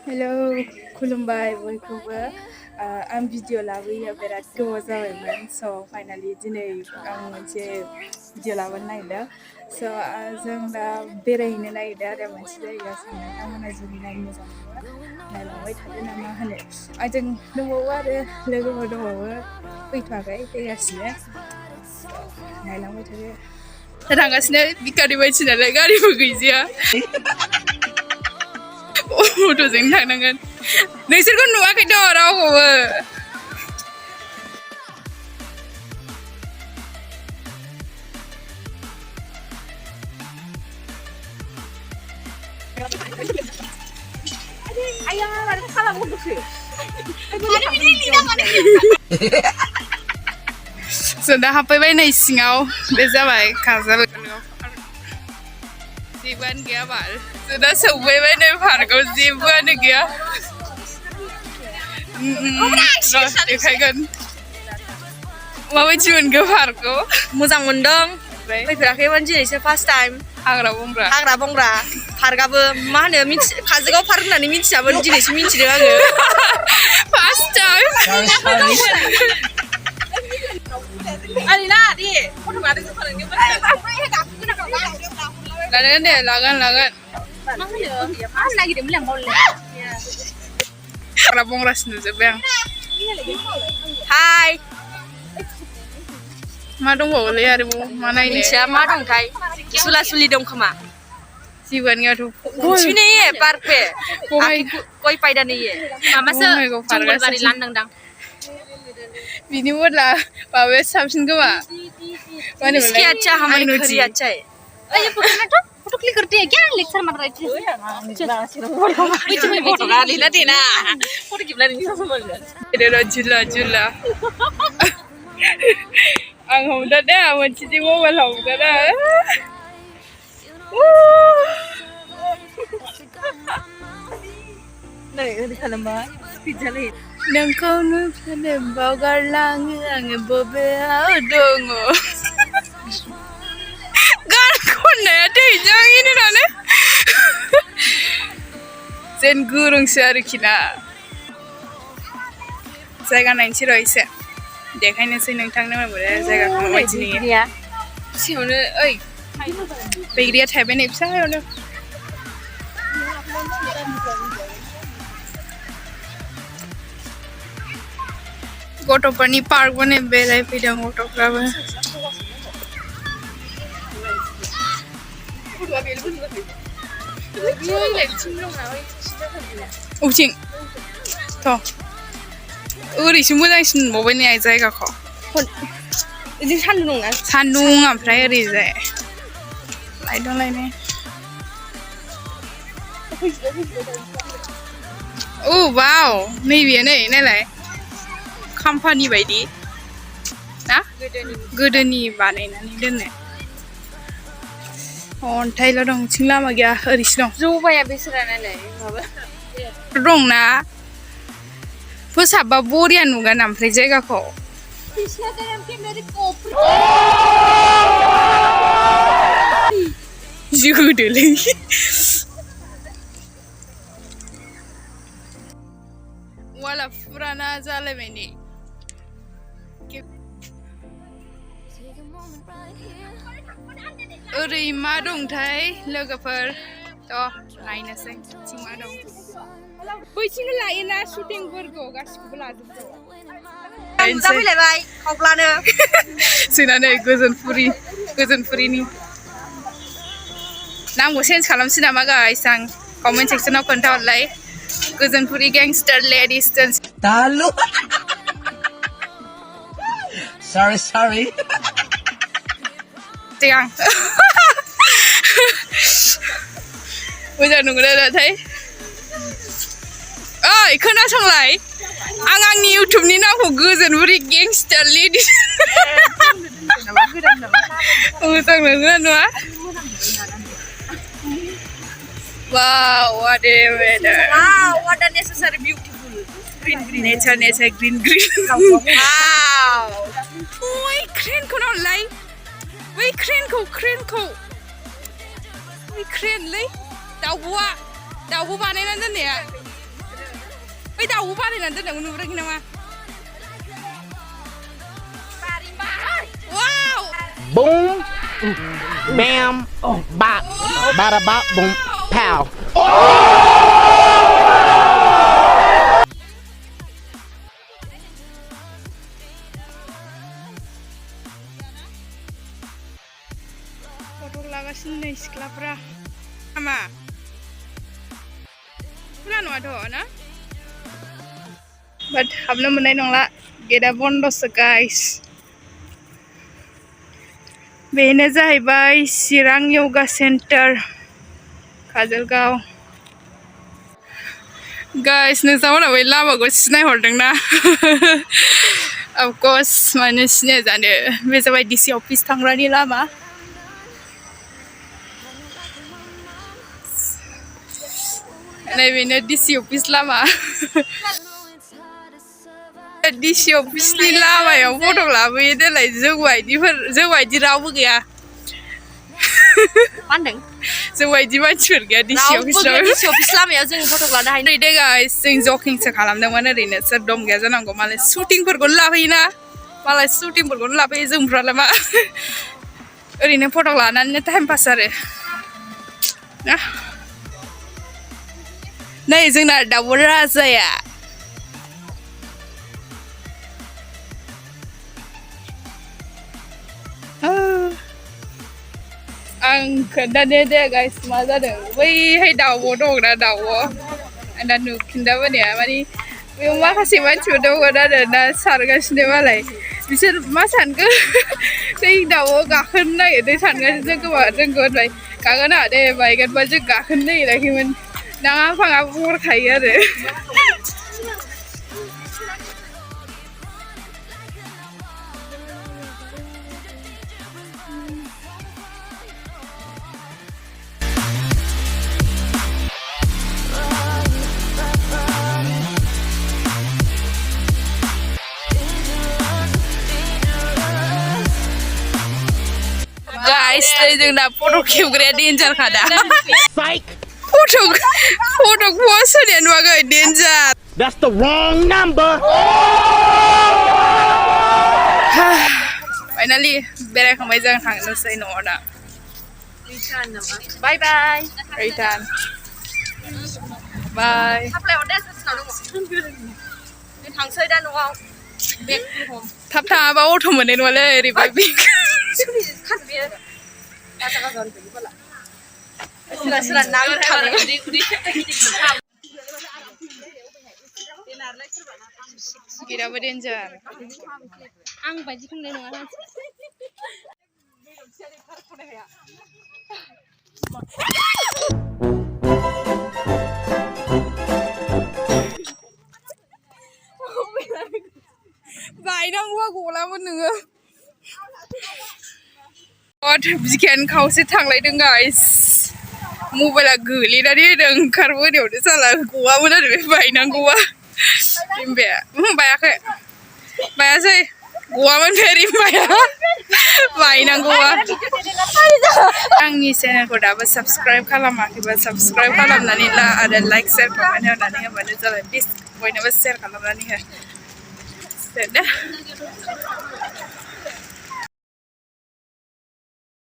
Hello, Kulumbai, welcome. I'm video labiya berat gobaw जाबायमोन. So finally दिनै आं मोनसे video लाबोनो नागिरदों. So जों दा बेरायहैनो नागिरदों आरो मोनसे जायगासिम नोंथांमोना जुदि नायनो मोजां मोनोबा नायलांबाय थादो ना मा होनो। आंजों दंबावो आरो लोगोफोर दंबावो फैथ'वाखै फैगासिनो। नायलांबाय थादो। थांगासिनो बिकारि बायसि नालाय गारिबो गैजाया। अट'जों थांनांगोन नोंसोरखौ नुवाखैथ' रावखौबो जों दा हाबफैबाय नै सिङाव बे जाबाय काजलगावआव जेबोआनो गैया बाल जों दा सौफैबाय नै पार्कआव जेबोआनो गैया देखायगोन माबायदि मोनखो पार्कखौ मोजां मोनदों फैफेराखैमोन दिनैसो फार्स्ट टाइम हाग्रा बंग्रा पार्कआबो मा होनो काजलगाव पार्क होननानै मिथियामोन दिनैसो मिथिदों आङो फार्स्ट टाइम लागोन दे लागोन हाग्रा बंग्रासो नुजोब्बाय आं हाय मा दंबावोलै आरोबाव मा नायनो मिथिया मा दंथाय सुला-सुलि दं खोमा जीवन गयाथ' कुछ भी नहीं है पार्क पे कोई फायदा नहीं है माबासो जंगलबारि लांदां बिनि बदला माबाया साबसिन खोमा मा इसके अच्छा हमारी घरी अच्छा है ये फोटो क्लिक करते हैं क्या लेक्चर मार रहे थे फोटो लीला देना फोटो खिंचला नहीं समझ झुला आं हमदा दे मोनसे मबाइल हमदा दे नै ओरै खालामबा स्पिड जालायो नोंखौ नुफिनो बावगारलाङो आङो बबेयाव दङ गान खननाया थैजों इनानै जेन गोरोंसो आरोखि ना जायगा नायनोसै र' एसे देखायनोसै नोंथांनो जायगाखौ माबायदि नुयो सिङावनो ओइ बैग्रिया थायबाय नै फिसायावनो गथ'फोरनि पार्कबो नै बेरायफैदों गथ'फ्राबो अबेथिं थ' ओरैसो मोजांसिन मोनबावबाय नै जायगाखौ बिदि सान्दुं दंना सान्दुं ओमफ्राय ओरैजाय लाइट दंलायनो औ वाव नैबेयो नै नायलाय खाम्फानि बायदि ना गोदोनि बानायनानै दोननाय अन्थाइल' दं थिं लामा गैया ओरैसो दं जौबाया बेसोरा नालाय माबा दंना फोसाबबा बरिया नुगोन ओमफ्राय जायगाखौ जोदोलै वाला फुराना जालायबाय नै ओरै मा दंथाय लोगोफोर थ' नायनोसै थिं मा दं बैथिंनो लायोना शुटिंफोरखौ गासिखौबो लाजोबो फैलायबाय खावब्लानो जोंना नै गोजोनपुरिनि नामखौ चेन्ज खालामसै नामा गाइस आं कमेन्ट सेक्सनाव खोन्थाहरलाय गोजोनपुरि गेंस्टार लेडिस Talu. Sorry. आं मोजां नंगौना नाथाय ओइ खोनासंलाय आं आंनि इउटुबनि नामखौ गोजोनपुरि गेंस्टार लेडिस मोजां नंगौना नङा Wow, what a weather! Wow, what a necessary beautiful green. Nature, green. Wow! Oi, crane ko na lai. Wait, crane ko. Wait, crane lai. Daw bu ba na nan ne ya. Oi dawu balayनानै दोनदों नुबोराखै नामा? Wow! Boom, bam, bop, bada bop, boom, pow. Foto lagasini नै सिख्लाफ्रा मा खुला नङाथ' ना बाट हाबनो मोननाय नंला गेटआ बन्दसो गाइस बेनो जाहैबाय चिरां योगा सेन्टार काजलगाव गाइस नोंथांमोना बै लामाखौ सिनायहरदोंना अफकर्स मानो सिनाया जानो बे जाबाय डिसि अफिस थांग्रानि लामा नैबेनो डिसि अफिस लामा डिसि अफिसनि लामायाव फट' लाबोयो देलाय जों बायदि रावबो गैया मा होनदों जों बायदि मानसिफोर गैया डिसि अफिस लामायाव जों फट' लानो हायो ओरै दे गाइस जों जकिंसो खालामदोंमोन ओरैनो सोर दम गैया जानांगौ मालाय शुटिंफोरखौनो लाफैयोना मालाय शुटिंफोरखौनो लाफैयो जोंफ्रालाय मा ओरैनो फट' लानानैनो टाइम पास आरो ना नै जोंना दाउब' राजाया आं खोन्थानो दे गाइस मा जादों बैहाय दाउब' दंना दाउब' आं दा नुफिनदाबोनाया माने बेयाव माखासे मानसिफोर दंमोन आरो ना सारगासिनो मालाय बिसोर मा सानखो दै दाउआव गाखोनो नागिरदों सानगासिनो जोंखौ होनबाय गाखोनो नाङा दे बायगोनबा जों गाखोनो नागिराखैमोन नाङा फाङा बुंहरखायो आरो guys, जोंना फट' खेबग्राया डेन्जार खादा Psych! फट' पस्ट होनाया नुवाखै डेन्जार That's the wrong number. Finally बेरायखांबाय जों थांनोसै न'आव दा बाय बाय रिटार्न बाय साप्लायाव दे सोरनाव दङ थांसै दा न'आव बेग हम थाब थाङाबा अट' मोननाय नङालै ओरैबाय बेग सोरबा नागिरखानाय गिराबो डेन्जार आं बायदि खोंनाय नङा बायनांगौआ गलामोन नोङो बिखायानो खावसे थांलायदों गाइस मबाइला गोलैनानै होदों ओंखारबोनायावनो जाला गवामोन आरो बे बायनांगौआ रिम्बाया बायाखै बायासै गवामोन बे रिम्बाया बायनांगौआ आंनि चेनेलखौ दाबो साबस्क्राइब खालामाखैबा साबस्क्राइब खालामनानै ला आरो लाइक शेयार कमेन्ट होनानै होबानो जाबाय प्लिज बयनोबो शेयार खालामनानै हो